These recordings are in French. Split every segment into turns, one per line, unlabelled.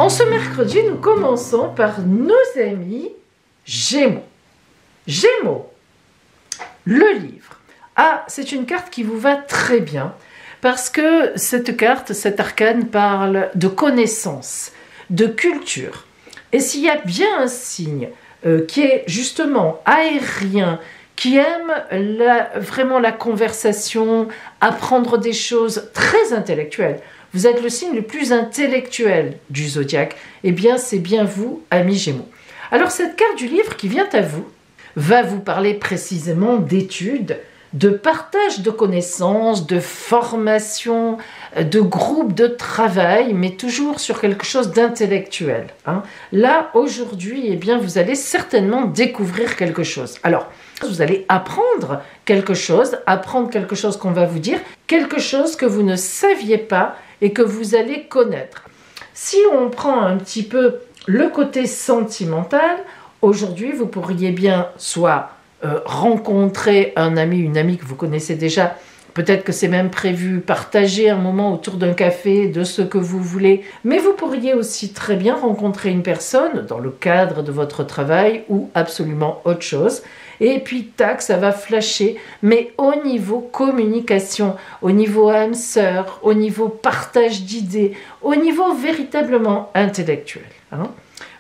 En ce mercredi, nous commençons par nos amis Gémeaux. Gémeaux, le livre. Ah, c'est une carte qui vous va très bien parce que cette carte, cet arcane parle de connaissance, de culture. Et s'il y a bien un signe qui est justement aérien, qui aime vraiment la conversation, apprendre des choses très intellectuelles, vous êtes le signe le plus intellectuel du zodiaque, eh bien c'est bien vous, amis Gémeaux. Alors cette carte du livre qui vient à vous va vous parler précisément d'études, de partage de connaissances, de formation, de groupe de travail, mais toujours sur quelque chose d'intellectuel. Là, aujourd'hui, eh bien, vous allez certainement découvrir quelque chose. Alors, vous allez apprendre quelque chose qu'on va vous dire, quelque chose que vous ne saviez pas et que vous allez connaître. Si on prend un petit peu le côté sentimental, aujourd'hui, vous pourriez bien soit rencontrer un ami, une amie que vous connaissez déjà, peut-être que c'est même prévu, partager un moment autour d'un café, de ce que vous voulez, mais vous pourriez aussi très bien rencontrer une personne dans le cadre de votre travail ou absolument autre chose, et puis tac, ça va flasher, mais au niveau communication, au niveau âme sœur, au niveau partage d'idées, au niveau véritablement intellectuel.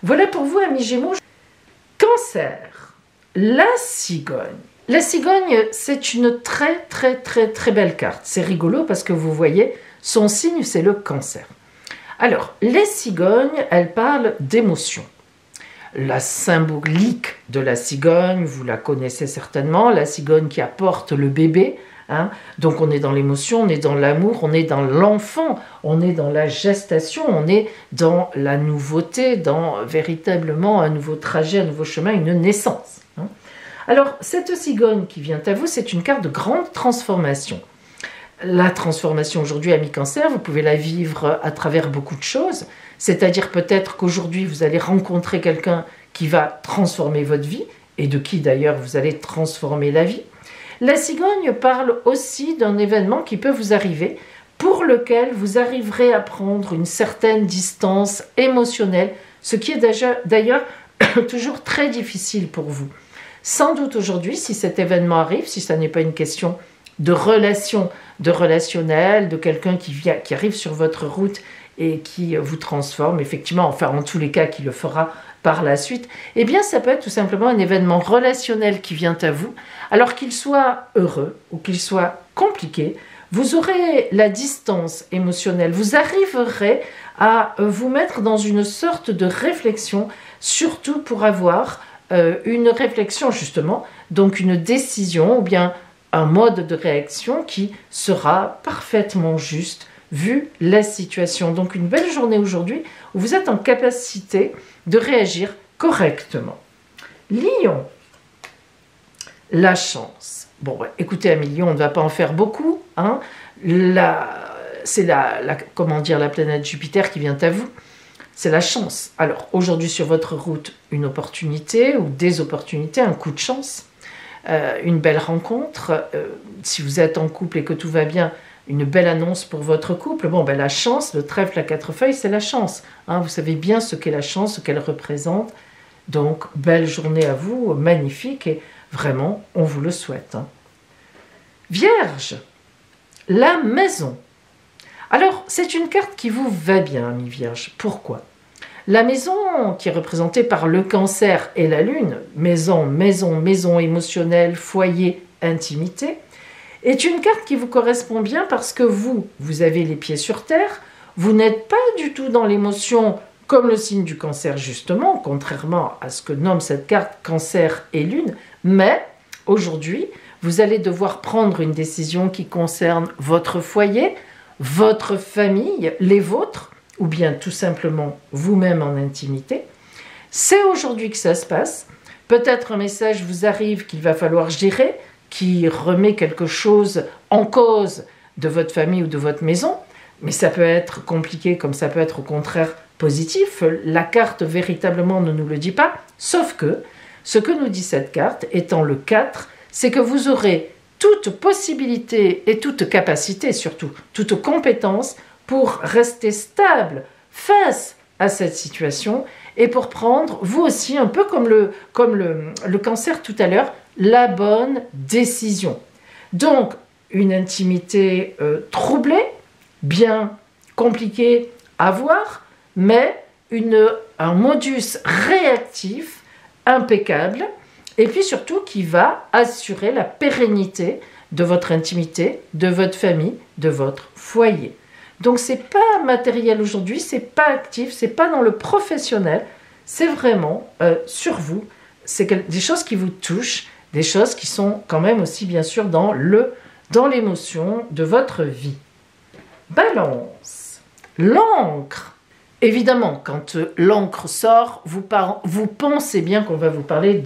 Voilà pour vous, amis Gémeaux. Cancer. La cigogne. La cigogne, c'est une très belle carte. C'est rigolo parce que vous voyez, son signe, c'est le Cancer. Alors, les cigognes, elles parlent d'émotions. La symbolique de la cigogne, vous la connaissez certainement, la cigogne qui apporte le bébé. Donc on est dans l'émotion, on est dans l'amour, on est dans l'enfant, on est dans la gestation, on est dans la nouveauté, dans véritablement un nouveau trajet, un nouveau chemin, une naissance. Alors, cette cigogne qui vient à vous, c'est une carte de grande transformation. La transformation aujourd'hui, ami Cancer, vous pouvez la vivre à travers beaucoup de choses. C'est-à-dire peut-être qu'aujourd'hui, vous allez rencontrer quelqu'un qui va transformer votre vie, et de qui d'ailleurs vous allez transformer la vie. La cigogne parle aussi d'un événement qui peut vous arriver, pour lequel vous arriverez à prendre une certaine distance émotionnelle, ce qui est d'ailleurs toujours très difficile pour vous. Sans doute aujourd'hui, si cet événement arrive, si ça n'est pas une question de relation, de relationnel, de quelqu'un qui arrive sur votre route et qui vous transforme, effectivement, enfin en tous les cas qui le fera par la suite, eh bien ça peut être tout simplement un événement relationnel qui vient à vous, alors qu'il soit heureux ou qu'il soit compliqué, vous aurez la distance émotionnelle, vous arriverez à vous mettre dans une sorte de réflexion, surtout pour avoir une réflexion justement, donc une décision ou bien un mode de réaction qui sera parfaitement juste vu la situation. Donc une belle journée aujourd'hui où vous êtes en capacité de réagir correctement. Lion, la chance. Bon, écoutez, amis Lion, on ne va pas en faire beaucoup. C'est comment dire, la planète Jupiter qui vient à vous. C'est la chance. Alors, aujourd'hui sur votre route, une opportunité ou des opportunités, un coup de chance, une belle rencontre. Si vous êtes en couple et que tout va bien, une belle annonce pour votre couple. Bon, la chance, le trèfle à 4 feuilles, c'est la chance. Vous savez bien ce qu'est la chance, ce qu'elle représente. Donc, belle journée à vous, magnifique, et vraiment, on vous le souhaite. Vierge, la maison. Alors, c'est une carte qui vous va bien, ami Vierge. Pourquoi ? La maison, qui est représentée par le Cancer et la Lune, maison émotionnelle, foyer, intimité, est une carte qui vous correspond bien parce que vous avez les pieds sur terre, vous n'êtes pas du tout dans l'émotion comme le signe du Cancer justement, contrairement à ce que nomme cette carte Cancer et Lune, mais aujourd'hui, vous allez devoir prendre une décision qui concerne votre foyer, votre famille, les vôtres, ou bien tout simplement vous-même en intimité. C'est aujourd'hui que ça se passe. Peut-être un message vous arrive qu'il va falloir gérer, qui remet quelque chose en cause de votre famille ou de votre maison, mais ça peut être compliqué comme ça peut être au contraire positif. La carte véritablement ne nous le dit pas, sauf que ce que nous dit cette carte, étant le 4, c'est que vous aurez toute possibilité et toute capacité surtout, toute compétence pour rester stable face à cette situation et pour prendre, vous aussi, un peu comme le cancer tout à l'heure, la bonne décision. Donc, une intimité troublée, bien compliquée à voir, mais un modus réactif impeccable, et puis surtout qui va assurer la pérennité de votre intimité, de votre famille, de votre foyer. Donc c'est pas matériel aujourd'hui, c'est pas actif, c'est pas dans le professionnel, c'est vraiment sur vous, c'est des choses qui vous touchent, des choses qui sont quand même aussi bien sûr dans l'émotion de votre vie. Balance, l'encre. Évidemment, quand l'encre sort, vous pensez bien qu'on va vous parler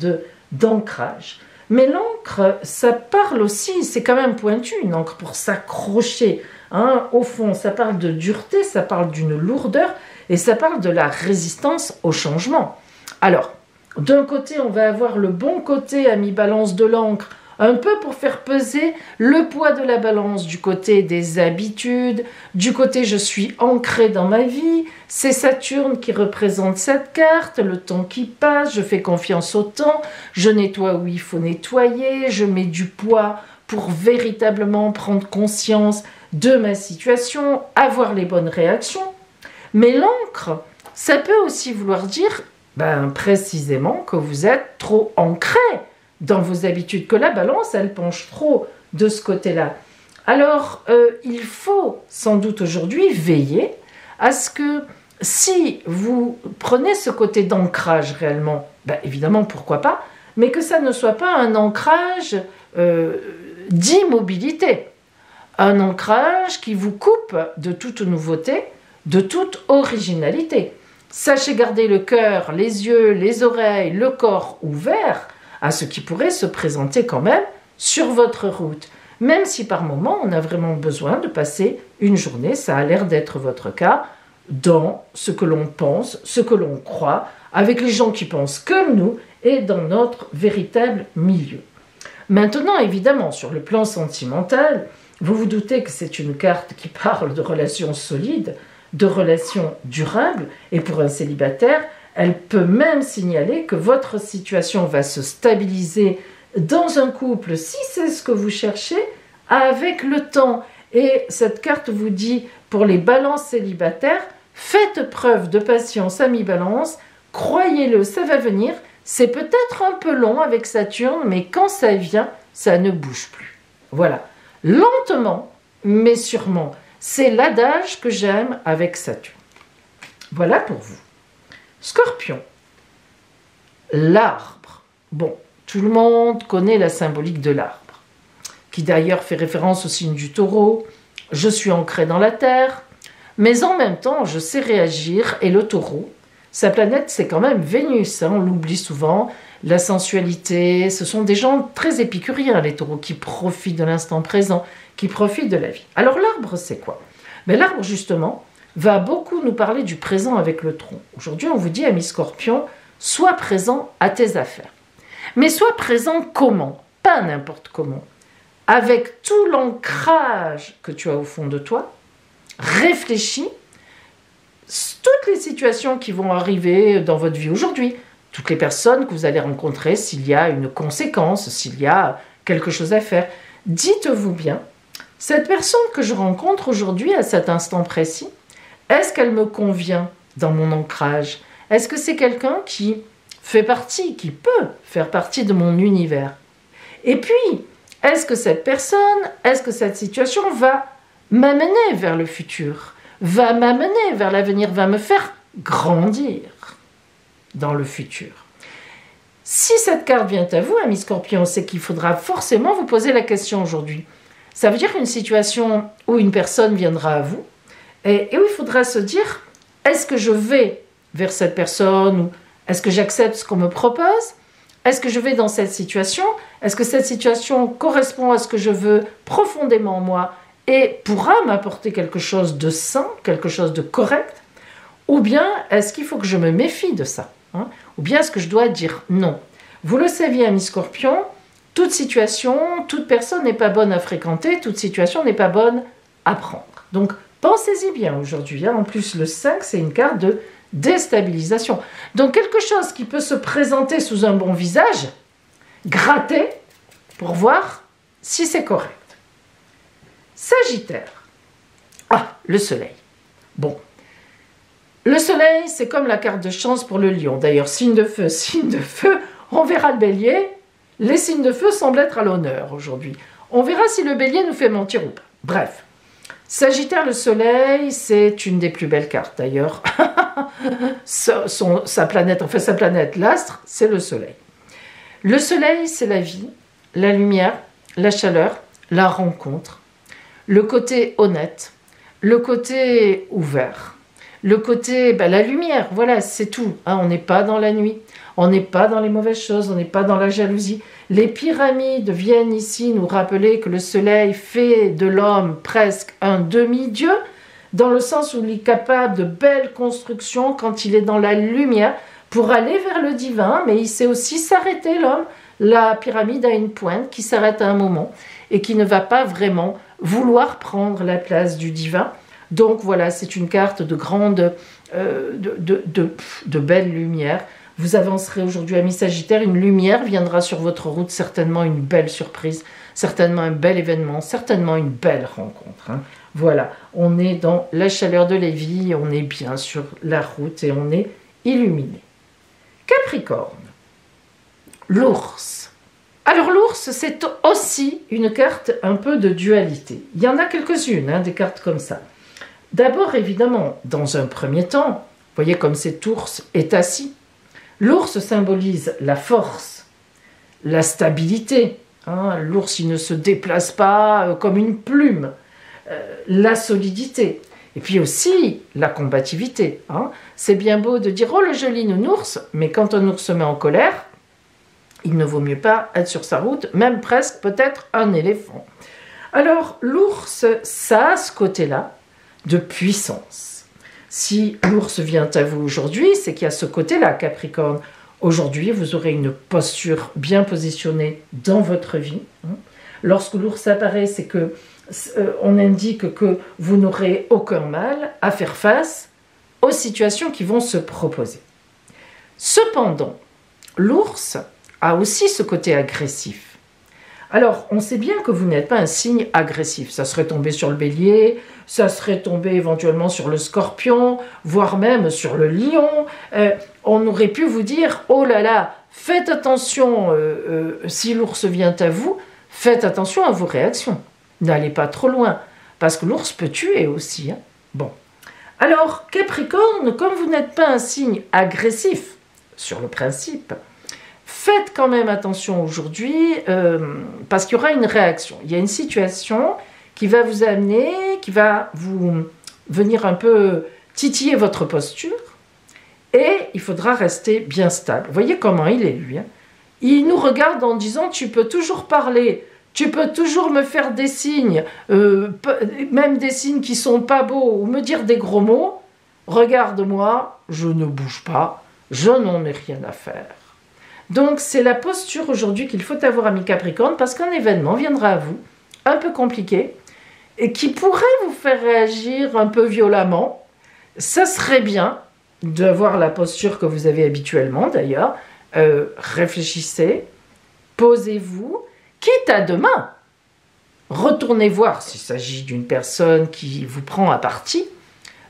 d'ancrage. Mais l'encre, ça parle aussi, c'est quand même pointu, une encre pour s'accrocher. Hein, au fond, ça parle de dureté, ça parle d'une lourdeur et ça parle de la résistance au changement. Alors, d'un côté, on va avoir le bon côté à mi-balance de l'encre, un peu pour faire peser le poids de la balance du côté des habitudes, du côté je suis ancré dans ma vie, c'est Saturne qui représente cette carte, le temps qui passe, je fais confiance au temps, je nettoie où il faut nettoyer, je mets du poids pour véritablement prendre conscience de ma situation, avoir les bonnes réactions. Mais l'encre, ça peut aussi vouloir dire précisément que vous êtes trop ancré dans vos habitudes, que la balance, elle penche trop de ce côté-là. Alors, il faut sans doute aujourd'hui veiller à ce que si vous prenez ce côté d'ancrage réellement, évidemment, pourquoi pas, mais que ça ne soit pas un ancrage d'immobilité, un ancrage qui vous coupe de toute nouveauté, de toute originalité. Sachez garder le cœur, les yeux, les oreilles, le corps ouverts à ce qui pourrait se présenter quand même sur votre route. Même si par moment, on a vraiment besoin de passer une journée, ça a l'air d'être votre cas, dans ce que l'on pense, ce que l'on croit, avec les gens qui pensent comme nous et dans notre véritable milieu. Maintenant, évidemment, sur le plan sentimental, vous vous doutez que c'est une carte qui parle de relations solides, de relations durables, et pour un célibataire, elle peut même signaler que votre situation va se stabiliser dans un couple, si c'est ce que vous cherchez, avec le temps. Et cette carte vous dit, pour les balances célibataires, faites preuve de patience à mi-balance, croyez-le, ça va venir. C'est peut-être un peu long avec Saturne, mais quand ça vient, ça ne bouge plus. Voilà, lentement, mais sûrement. C'est l'adage que j'aime avec Saturne. Voilà pour vous. Scorpion, l'arbre. Bon, tout le monde connaît la symbolique de l'arbre, qui d'ailleurs fait référence au signe du taureau. Je suis ancré dans la terre, mais en même temps, je sais réagir. Et le taureau, sa planète, c'est quand même Vénus, hein, on l'oublie souvent. La sensualité, ce sont des gens très épicuriens, les taureaux, qui profitent de l'instant présent, qui profitent de la vie. Alors l'arbre, c'est quoi? L'arbre, justement, va beaucoup nous parler du présent avec le tronc. Aujourd'hui, on vous dit, ami Scorpion, sois présent à tes affaires. Mais sois présent comment? Pas n'importe comment. Avec tout l'ancrage que tu as au fond de toi, réfléchis toutes les situations qui vont arriver dans votre vie aujourd'hui, toutes les personnes que vous allez rencontrer, s'il y a une conséquence, s'il y a quelque chose à faire. Dites-vous bien, cette personne que je rencontre aujourd'hui à cet instant précis, est-ce qu'elle me convient dans mon ancrage? Est-ce que c'est quelqu'un qui fait partie, qui peut faire partie de mon univers? Et puis, est-ce que cette personne, est-ce que cette situation va m'amener vers le futur, va m'amener vers l'avenir, va me faire grandir dans le futur? Si cette carte vient à vous, ami Scorpion, c'est qu'il faudra forcément vous poser la question aujourd'hui. Ça veut dire une situation où une personne viendra à vous, et où il faudra se dire, est-ce que je vais vers cette personne ou est-ce que j'accepte ce qu'on me propose? Est-ce que je vais dans cette situation? Est-ce que cette situation correspond à ce que je veux profondément moi et pourra m'apporter quelque chose de sain, quelque chose de correct? Ou bien est-ce qu'il faut que je me méfie de ça, hein? Ou bien est-ce que je dois dire non? Vous le saviez, ami Scorpion, toute situation, toute personne n'est pas bonne à fréquenter, toute situation n'est pas bonne à prendre. Donc, Pensez-y bien aujourd'hui. En plus, le 5, c'est une carte de déstabilisation. Donc, quelque chose qui peut se présenter sous un bon visage, grattez pour voir si c'est correct. Sagittaire. Ah, le soleil. Bon. Le soleil, c'est comme la carte de chance pour le lion. D'ailleurs, signe de feu, on verra le bélier. Les signes de feu semblent être à l'honneur aujourd'hui. On verra si le bélier nous fait mentir ou pas. Bref. Sagittaire, le soleil, c'est une des plus belles cartes d'ailleurs. sa planète, l'astre, c'est le soleil. Le soleil, c'est la vie, la lumière, la chaleur, la rencontre, le côté honnête, le côté ouvert, le côté, la lumière, voilà, c'est tout. Hein, on n'est pas dans la nuit, on n'est pas dans les mauvaises choses, on n'est pas dans la jalousie. Les pyramides viennent ici nous rappeler que le soleil fait de l'homme presque un demi-dieu, dans le sens où il est capable de belles constructions quand il est dans la lumière pour aller vers le divin, mais il sait aussi s'arrêter, l'homme. La pyramide a une pointe qui s'arrête à un moment et qui ne va pas vraiment vouloir prendre la place du divin. Donc voilà, c'est une carte de grande, de belle lumière. Vous avancerez aujourd'hui, amis Sagittaire, une lumière viendra sur votre route, certainement une belle surprise, certainement un bel événement, certainement une belle rencontre. Hein. Voilà, on est dans la chaleur de la vie, on est bien sur la route et on est illuminé. Capricorne, l'ours. Alors l'ours, c'est aussi une carte un peu de dualité. Il y en a quelques-unes, hein, des cartes comme ça. D'abord, évidemment, dans un premier temps, voyez comme cet ours est assis. L'ours symbolise la force, la stabilité. Hein, l'ours, il ne se déplace pas comme une plume. La solidité. Et puis aussi la combativité. Hein. C'est bien beau de dire « Oh, le joli nounours », mais quand un ours se met en colère, il ne vaut mieux pas être sur sa route, même presque peut-être un éléphant. Alors, l'ours, ça a ce côté-là de puissance. Si l'ours vient à vous aujourd'hui, c'est qu'il y a ce côté-là, Capricorne. Aujourd'hui, vous aurez une posture bien positionnée dans votre vie. Lorsque l'ours apparaît, c'est que on indique que vous n'aurez aucun mal à faire face aux situations qui vont se proposer. Cependant, l'ours a aussi ce côté agressif. Alors, on sait bien que vous n'êtes pas un signe agressif. Ça serait tombé sur le bélier, ça serait tombé éventuellement sur le scorpion, voire même sur le lion. On aurait pu vous dire, oh là là, faites attention, si l'ours vient à vous, faites attention à vos réactions. N'allez pas trop loin, parce que l'ours peut tuer aussi. Hein. Bon. Alors, Capricorne, comme vous n'êtes pas un signe agressif, sur le principe, faites quand même attention aujourd'hui, parce qu'il y aura une réaction. Il y a une situation qui va vous amener, qui va vous venir un peu titiller votre posture, et il faudra rester bien stable. Vous voyez comment il est, lui. Hein. Il nous regarde en disant, tu peux toujours parler, tu peux toujours me faire des signes, même des signes qui sont pas beaux, ou me dire des gros mots. Regarde-moi, je ne bouge pas, je n'en ai rien à faire. Donc c'est la posture aujourd'hui qu'il faut avoir, ami Capricorne, parce qu'un événement viendra à vous, un peu compliqué, et qui pourrait vous faire réagir un peu violemment. Ça serait bien d'avoir la posture que vous avez habituellement d'ailleurs. Réfléchissez, posez-vous, quitte à demain, retournez voir s'il s'agit d'une personne qui vous prend à partie,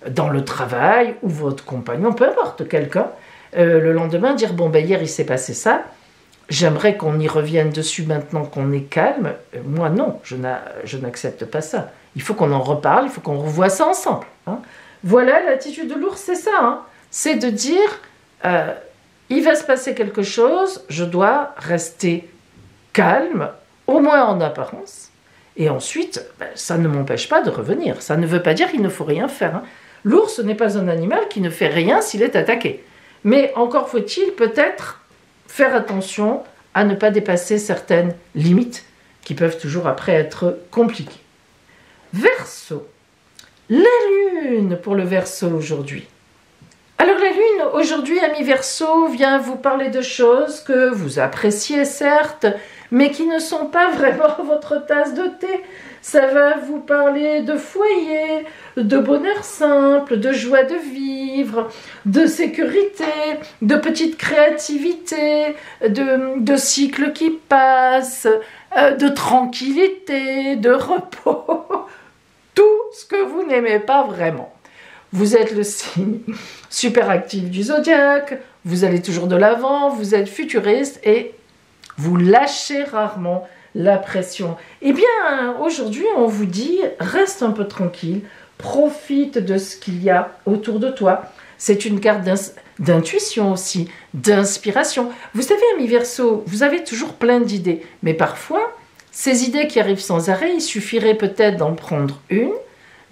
dans le travail, ou votre compagnon, peu importe, quelqu'un, le lendemain dire, bon, hier il s'est passé ça, j'aimerais qu'on y revienne dessus maintenant qu'on est calme. Moi non, je n'accepte pas ça. Il faut qu'on en reparle, il faut qu'on revoie ça ensemble. Hein. Voilà, l'attitude de l'ours, c'est ça. Hein. C'est de dire, il va se passer quelque chose, je dois rester calme, au moins en apparence, et ensuite, ça ne m'empêche pas de revenir. Ça ne veut pas dire qu'il ne faut rien faire. Hein. L'ours n'est pas un animal qui ne fait rien s'il est attaqué. Mais encore faut-il peut-être faire attention à ne pas dépasser certaines limites qui peuvent toujours après être compliquées. Verseau. La lune pour le Verseau aujourd'hui. Alors la lune aujourd'hui, ami Verseau, vient vous parler de choses que vous appréciez certes, mais qui ne sont pas vraiment votre tasse de thé. Ça va vous parler de foyer, de bonheur simple, de joie de vivre, de sécurité, de petite créativité, de cycles qui passent, de tranquillité, de repos. Tout ce que vous n'aimez pas vraiment. Vous êtes le signe super actif du zodiaque, vous allez toujours de l'avant, vous êtes futuriste et vous lâchez rarement la pression. Eh bien, aujourd'hui, on vous dit, reste un peu tranquille, profite de ce qu'il y a autour de toi. C'est une carte d'intuition aussi, d'inspiration. Vous savez, amis Verseau, vous avez toujours plein d'idées, mais parfois, ces idées qui arrivent sans arrêt, il suffirait peut-être d'en prendre une,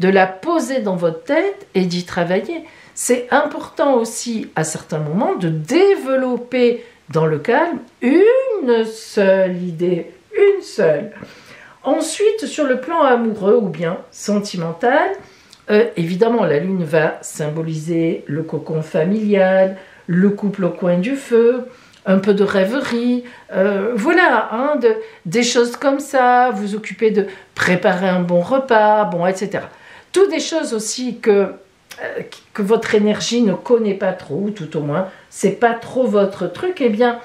de la poser dans votre tête et d'y travailler. C'est important aussi, à certains moments, de développer dans le calme une seule idée, une seule. Ensuite, sur le plan amoureux ou bien sentimental, évidemment, la lune va symboliser le cocon familial, le couple au coin du feu, un peu de rêverie, voilà, hein, des choses comme ça, vous occupez de préparer un bon repas, bon, etc. Toutes des choses aussi que votre énergie ne connaît pas trop, ou tout au moins, c'est pas trop votre truc, eh bien,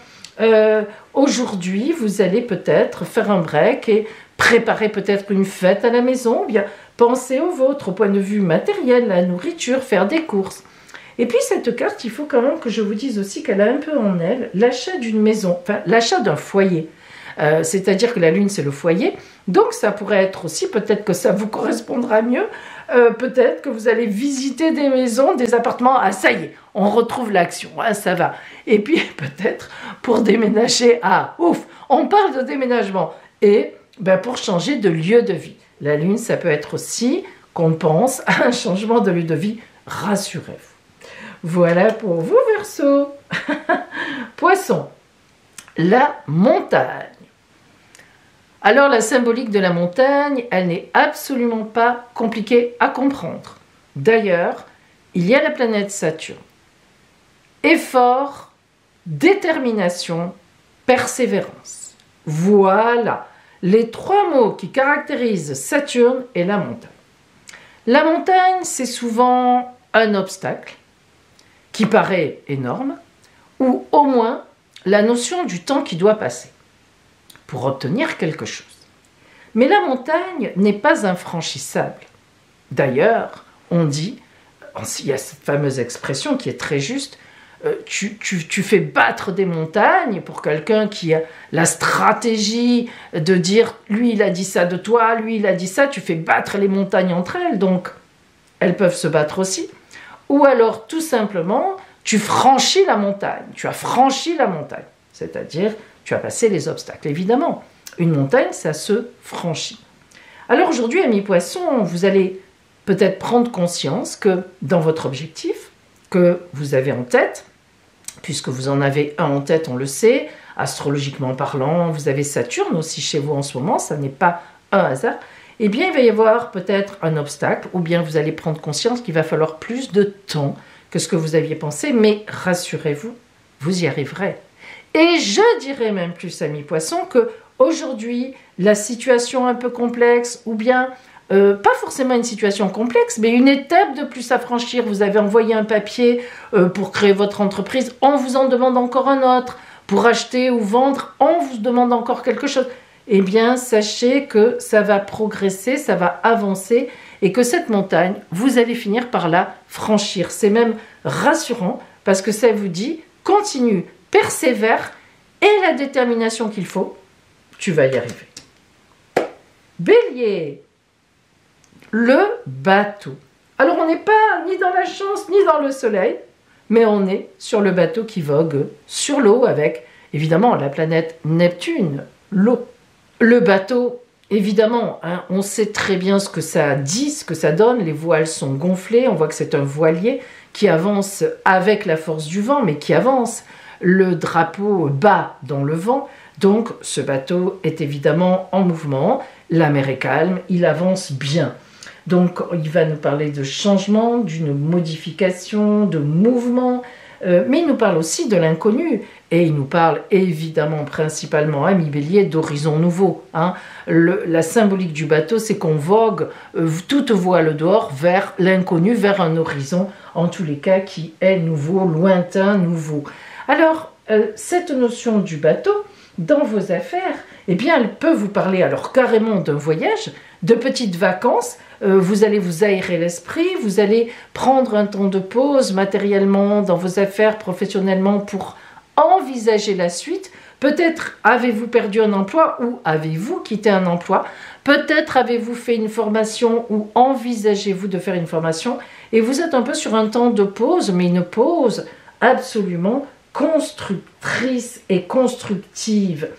aujourd'hui, vous allez peut-être faire un break et préparer peut-être une fête à la maison, ou bien penser au vôtre, au point de vue matériel, la nourriture, faire des courses. Et puis cette carte, il faut quand même que je vous dise aussi qu'elle a un peu en elle l'achat d'une maison, enfin l'achat d'un foyer. C'est-à-dire que la lune, c'est le foyer. Donc ça pourrait être aussi, peut-être que ça vous correspondra mieux, peut-être que vous allez visiter des maisons, des appartements. Ah ça y est, on retrouve l'action, ah, ça va. Et puis peut-être pour déménager, ah ouf, on parle de déménagement. Et ben, pour changer de lieu de vie. La lune, ça peut être aussi qu'on pense à un changement de lieu de vie, rassurez-vous. Voilà pour vous, Verseau. Poisson, la montagne. Alors, la symbolique de la montagne, elle n'est absolument pas compliquée à comprendre. D'ailleurs, il y a la planète Saturne. Effort, détermination, persévérance. Voilà les trois mots qui caractérisent Saturne et la montagne. La montagne, c'est souvent un obstacle qui paraît énorme, ou au moins la notion du temps qui doit passer pour obtenir quelque chose. Mais la montagne n'est pas infranchissable. D'ailleurs, on dit, il y a cette fameuse expression qui est très juste, tu fais battre des montagnes pour quelqu'un qui a la stratégie de dire lui il a dit ça de toi, lui il a dit ça, tu fais battre les montagnes entre elles, donc elles peuvent se battre aussi. Ou alors tout simplement, tu franchis la montagne, tu as franchi la montagne, c'est-à-dire tu as passé les obstacles. Évidemment, une montagne, ça se franchit. Alors aujourd'hui, amis poissons, vous allez peut-être prendre conscience que dans votre objectif que vous avez en tête, puisque vous en avez un en tête, on le sait, astrologiquement parlant, vous avez Saturne aussi chez vous en ce moment, ça n'est pas un hasard, eh bien il va y avoir peut-être un obstacle, ou bien vous allez prendre conscience qu'il va falloir plus de temps que ce que vous aviez pensé, mais rassurez-vous, vous y arriverez. Et je dirais même plus, amis poissons, que aujourd'hui, la situation un peu complexe, ou bien pas forcément une situation complexe, mais une étape de plus à franchir. Vous avez envoyé un papier pour créer votre entreprise, on vous en demande encore un autre. Pour acheter ou vendre, on vous demande encore quelque chose. Eh bien, sachez que ça va progresser, ça va avancer, et que cette montagne, vous allez finir par la franchir. C'est même rassurant, parce que ça vous dit, continue, persévère, et la détermination qu'il faut, tu vas y arriver. Bélier, le bateau. Alors, on n'est pas ni dans la chance, ni dans le soleil, mais on est sur le bateau qui vogue sur l'eau avec, évidemment, la planète Neptune, l'eau. Le bateau, évidemment, hein, on sait très bien ce que ça dit, ce que ça donne. Les voiles sont gonflées, on voit que c'est un voilier qui avance avec la force du vent, mais qui avance. Le drapeau bat dans le vent, donc ce bateau est évidemment en mouvement. La mer est calme, il avance bien. Donc il va nous parler de changement, d'une modification, de mouvement. mais il nous parle aussi de l'inconnu. Et il nous parle évidemment, principalement, ami Bélier, d'horizons nouveaux. Hein. La symbolique du bateau, c'est qu'on vogue toute voile dehors vers l'inconnu, vers un horizon, en tous les cas, qui est nouveau, lointain, nouveau. Alors, cette notion du bateau, dans vos affaires, eh bien, elle peut vous parler alors carrément d'un voyage, de petites vacances. Vous allez vous aérer l'esprit, vous allez prendre un temps de pause matériellement dans vos affaires, professionnellement, pour envisager la suite. Peut-être avez-vous perdu un emploi ou avez-vous quitté un emploi. Peut-être avez-vous fait une formation ou envisagez-vous de faire une formation et vous êtes un peu sur un temps de pause, mais une pause absolument constructrice et constructive.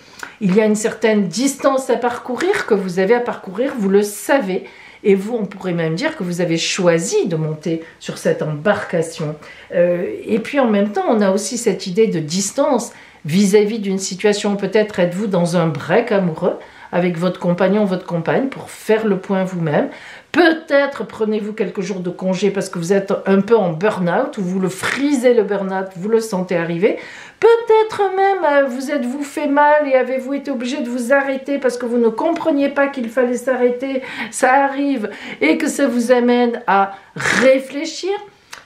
Il y a une certaine distance à parcourir que vous avez à parcourir, vous le savez. Et vous, on pourrait même dire que vous avez choisi de monter sur cette embarcation. Et puis en même temps, on a aussi cette idée de distance vis-à-vis d'une situation. Peut-être êtes-vous dans un break amoureux avec votre compagnon, votre compagne, pour faire le point vous-même. Peut-être prenez-vous quelques jours de congé parce que vous êtes un peu en burn-out, ou vous le frisez le burn-out, vous le sentez arriver. Peut-être même vous êtes-vous fait mal et avez-vous été obligé de vous arrêter parce que vous ne compreniez pas qu'il fallait s'arrêter, ça arrive, et que ça vous amène à réfléchir.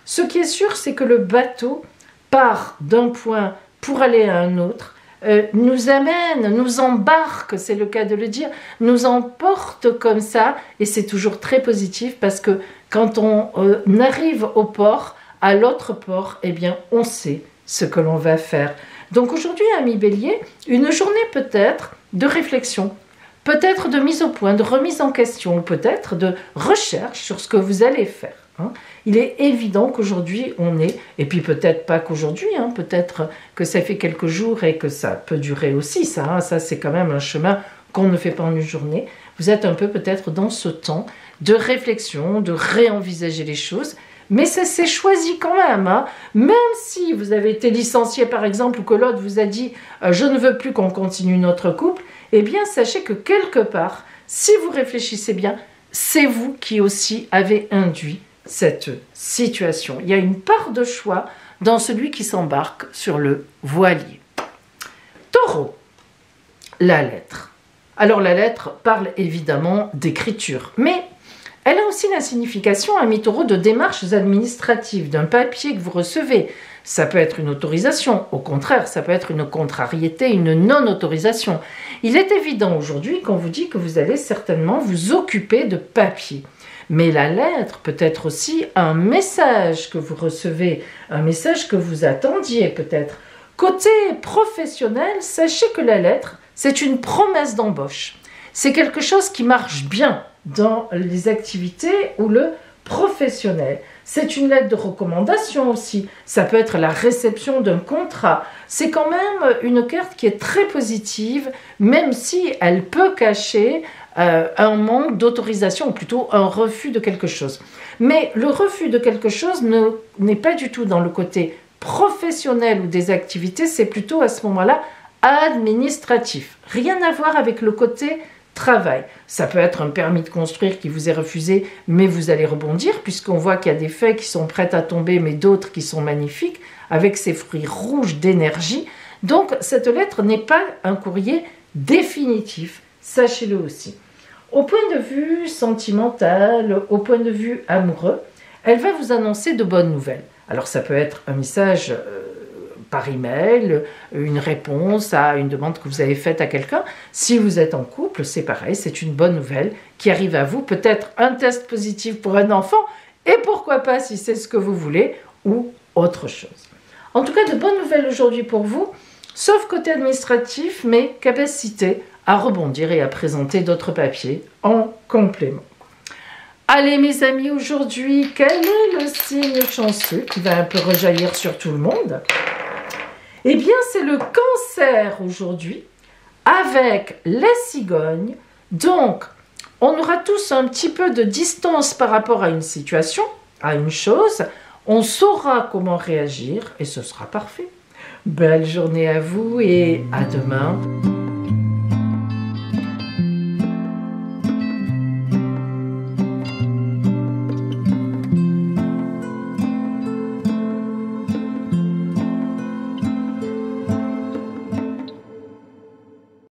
Ce qui est sûr, c'est que le bateau part d'un point pour aller à un autre, nous amène, nous embarque, c'est le cas de le dire, nous emporte comme ça, et c'est toujours très positif parce que quand on arrive au port, à l'autre port, eh bien on sait ce que l'on va faire. Donc aujourd'hui, ami Bélier, une journée peut-être de réflexion, peut-être de mise au point, de remise en question, ou peut-être de recherche sur ce que vous allez faire. Hein. Il est évident qu'aujourd'hui on est, et puis peut-être pas qu'aujourd'hui, hein, peut-être que ça fait quelques jours et que ça peut durer aussi, ça c'est quand même un chemin qu'on ne fait pas en une journée. Vous êtes un peu peut-être dans ce temps de réflexion, de réenvisager les choses, mais ça s'est choisi quand même. Hein. Même si vous avez été licencié par exemple, ou que l'autre vous a dit je ne veux plus qu'on continue notre couple, eh bien sachez que quelque part, si vous réfléchissez bien, c'est vous qui aussi avez induit cette situation. Il y a une part de choix dans celui qui s'embarque sur le voilier. Taureau, la lettre. Alors la lettre parle évidemment d'écriture, mais elle a aussi la signification, ami Taureau, de démarches administratives, d'un papier que vous recevez. Ça peut être une autorisation, au contraire, ça peut être une contrariété, une non-autorisation. Il est évident aujourd'hui qu'on vous dit que vous allez certainement vous occuper de papier. Mais la lettre peut être aussi un message que vous recevez, un message que vous attendiez peut-être. Côté professionnel, sachez que la lettre, c'est une promesse d'embauche. C'est quelque chose qui marche bien dans les activités ou le professionnel. C'est une lettre de recommandation aussi. Ça peut être la réception d'un contrat. C'est quand même une carte qui est très positive, même si elle peut cacher un manque d'autorisation, ou plutôt un refus de quelque chose. Mais le refus de quelque chose n'est pas du tout dans le côté professionnel ou des activités, c'est plutôt à ce moment-là administratif. Rien à voir avec le côté travail. Ça peut être un permis de construire qui vous est refusé, mais vous allez rebondir, puisqu'on voit qu'il y a des feuilles qui sont prêtes à tomber, mais d'autres qui sont magnifiques, avec ces fruits rouges d'énergie. Donc, cette lettre n'est pas un courrier définitif, sachez-le aussi. Au point de vue sentimental, au point de vue amoureux, elle va vous annoncer de bonnes nouvelles. Alors, ça peut être un message par email, une réponse à une demande que vous avez faite à quelqu'un. Si vous êtes en couple, c'est pareil, c'est une bonne nouvelle qui arrive à vous. Peut-être un test positif pour un enfant, et pourquoi pas si c'est ce que vous voulez, ou autre chose. En tout cas, de bonnes nouvelles aujourd'hui pour vous, sauf côté administratif, mais capacité à rebondir et à présenter d'autres papiers en complément. Allez mes amis, aujourd'hui, quel est le signe chanceux qui va un peu rejaillir sur tout le monde ? Eh bien, c'est le Cancer aujourd'hui, avec la cigogne. Donc, on aura tous un petit peu de distance par rapport à une situation, à une chose. On saura comment réagir et ce sera parfait. Belle journée à vous et à demain.